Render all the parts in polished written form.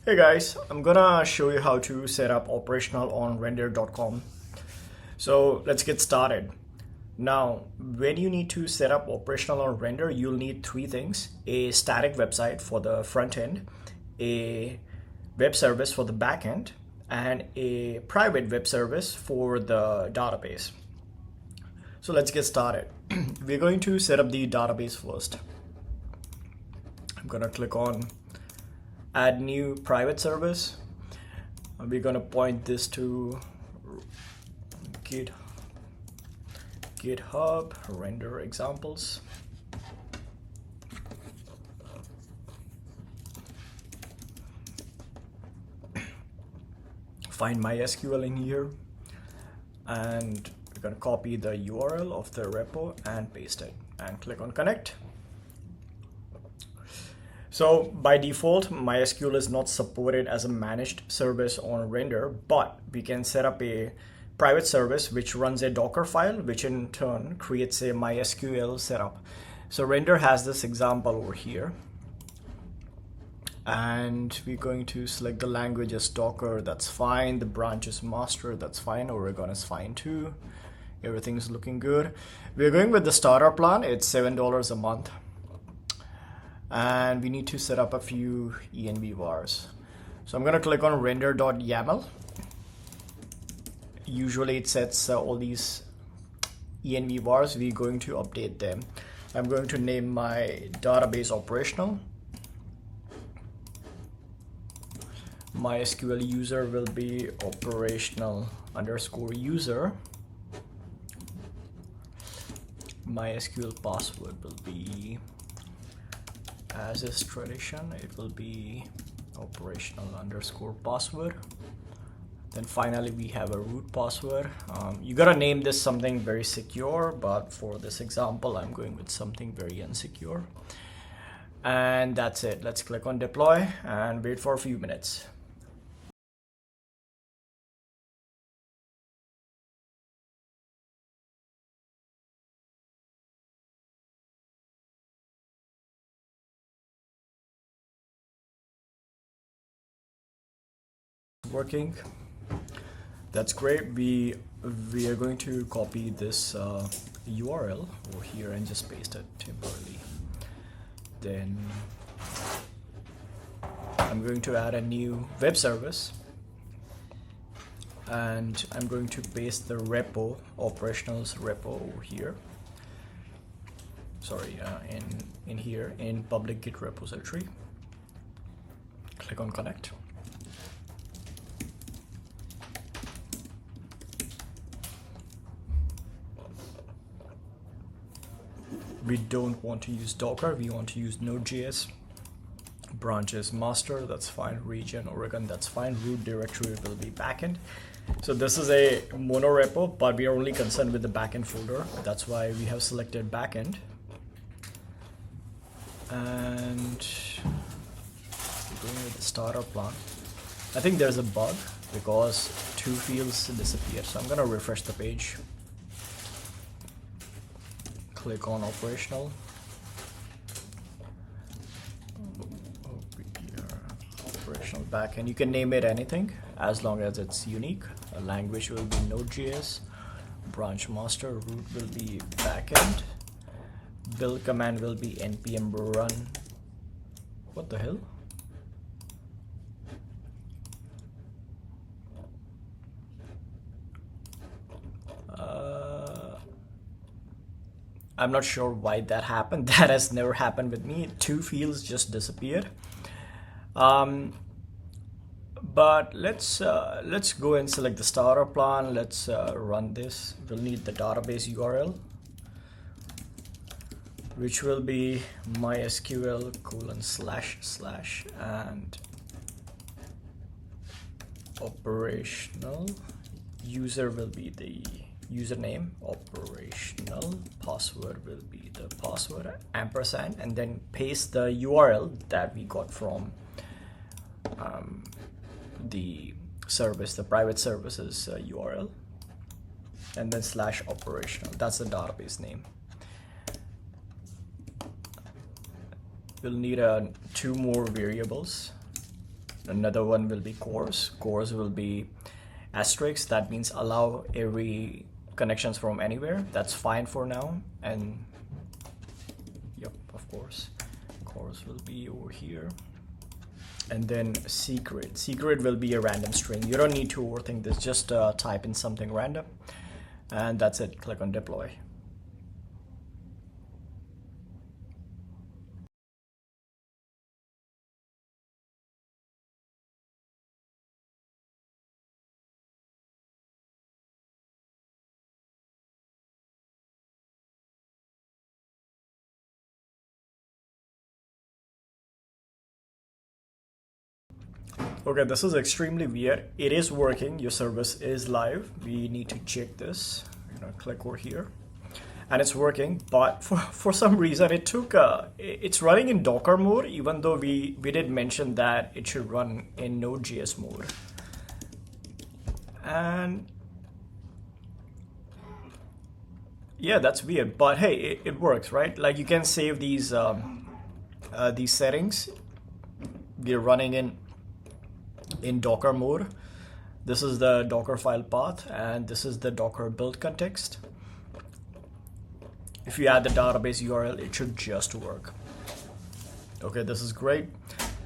Hey guys, I'm gonna show you how to set up operational on render.com. So let's get started. Now, when you need to set up operational on render, you'll need three things: a static website for the front end, a web service for the back end, and a private web service for the database. So let's get started. We're going to set up the database first. I'm gonna click on add new private service. We're gonna point this to GitHub render examples. Find MySQL in here, and we're gonna copy the URL of the repo and paste it, and click on connect. So by default, MySQL is not supported as a managed service on render, but we can set up a private service which runs a Docker file, which in turn creates a MySQL setup. So render has this example over here, and we're going to select the language as Docker. That's fine. The branch is master. That's fine. Oregon is fine too. Everything's looking good. We're going with the starter plan. It's $7 a month. And we need to set up a few env vars. So I'm going to click on render.yaml. Usually it sets all these env vars. We're going to update them. I'm going to name my database operational. MySQL user will be operational_user. MySQL password will be, as is tradition, it will be operational_password. Then finally we have a root password. You gotta name this something very secure, but for this example I'm going with something very unsecure. And that's it. Let's click on deploy and wait for a few minutes. Working. That's great. We are going to copy this URL over here and just paste it temporarily. Then I'm going to add a new web service, and I'm going to paste the repo, operationals repo over here. Sorry, in here in public Git repository. Click on connect. We don't want to use Docker, we want to use Node.js. Branches master, that's fine. Region, Oregon, that's fine. Root directory will be backend. So this is a mono repo, but we are only concerned with the backend folder. That's why we have selected backend. And going with the starter plan. I think there's a bug because two fields disappeared. So I'm gonna refresh the page. Click on operational. Operational backend. You can name it anything as long as it's unique. A language will be Node.js. Branch master. Root will be backend. Build command will be npm run. What the hell? I'm not sure why that happened. That has never happened with me. Two fields just disappeared. But let's go and select the starter plan. Let's run this. We'll need the database URL, which will be mysql:// and operational user will be the username, operational password will be the password, ampersand, and then paste the URL that we got from the service, the private services URL, and then /operational. That's the database name. We'll need two more variables. Another one will be cores. Cores will be asterisk. That means allow every connections from anywhere. That's fine for now. And yep, of course, cores will be over here. And then secret. Secret will be a random string. You don't need to overthink this. Just type in something random, and that's it. Click on deploy. Okay, this is extremely weird. It is working. Your service is live. We need to check this. Click over here, and it's working. But for some reason, it took. It's running in Docker mode, even though we did mention that it should run in Node.js mode. And yeah, that's weird. But hey, it works, right? Like you can save these settings. We're running in Docker mode. This is the Docker file path, and this is the Docker build context. If you add the database URL, it should just work. Okay, this is great.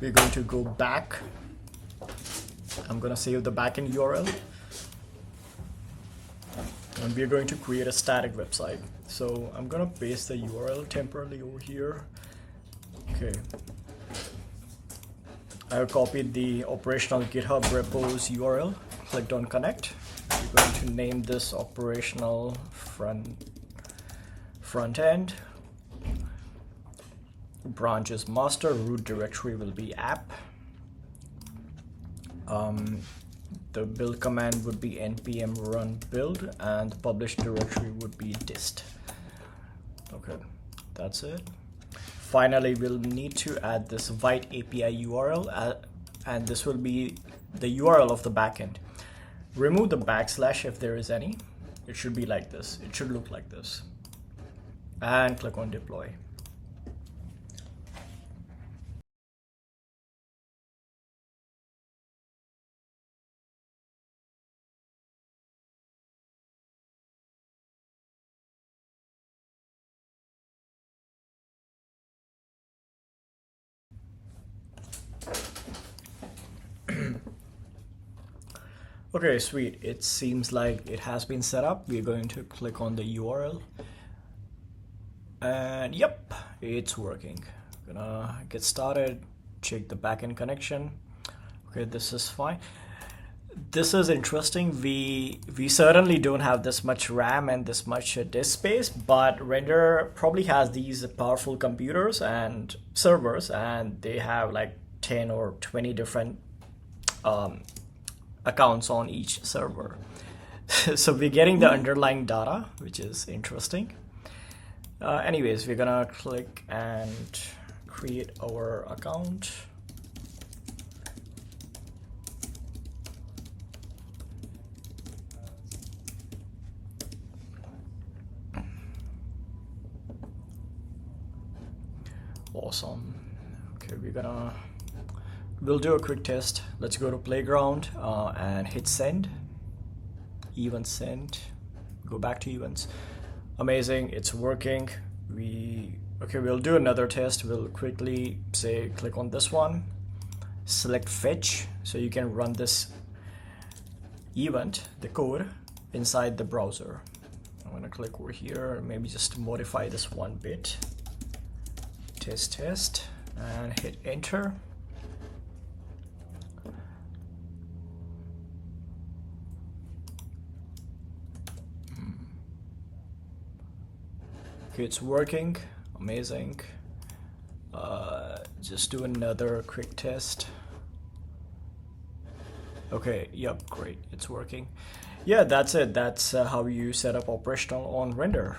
We're going to go back. I'm going to save the backend URL. And we're going to create a static website. So I'm going to paste the URL temporarily over here. Okay. I have copied the operational GitHub repos URL, clicked on connect. We're going to name this operational frontend. Branch is master, root directory will be app. The build command would be npm run build, and the publish directory would be dist. Okay, that's it. Finally, we'll need to add this white API URL, and this will be the URL of the backend. Remove the backslash if there is any. It should be like this. It should look like this. And click on deploy. Okay, sweet. It seems like it has been set up. We're going to click on the URL. And yep, it's working. Gonna get started, check the backend connection. Okay, this is fine. This is interesting. We certainly don't have this much RAM and this much disk space, but Render probably has these powerful computers and servers, and they have like 10 or 20 different accounts on each server. So we're getting the underlying data, which is interesting. Anyways, we're gonna click and create our account. Awesome. Okay, we'll do a quick test. Let's go to playground and hit send. Event send. Go back to events. Amazing, it's working. We'll do another test. We'll quickly say click on this one, select fetch, so you can run this event, the code, inside the browser. I'm gonna click over here, maybe just modify this one bit. Test, and hit enter. Okay, it's working. Amazing. Just do another quick test. Okay, yep, great, it's working. Yeah, that's it. That's how you set up operational on Render.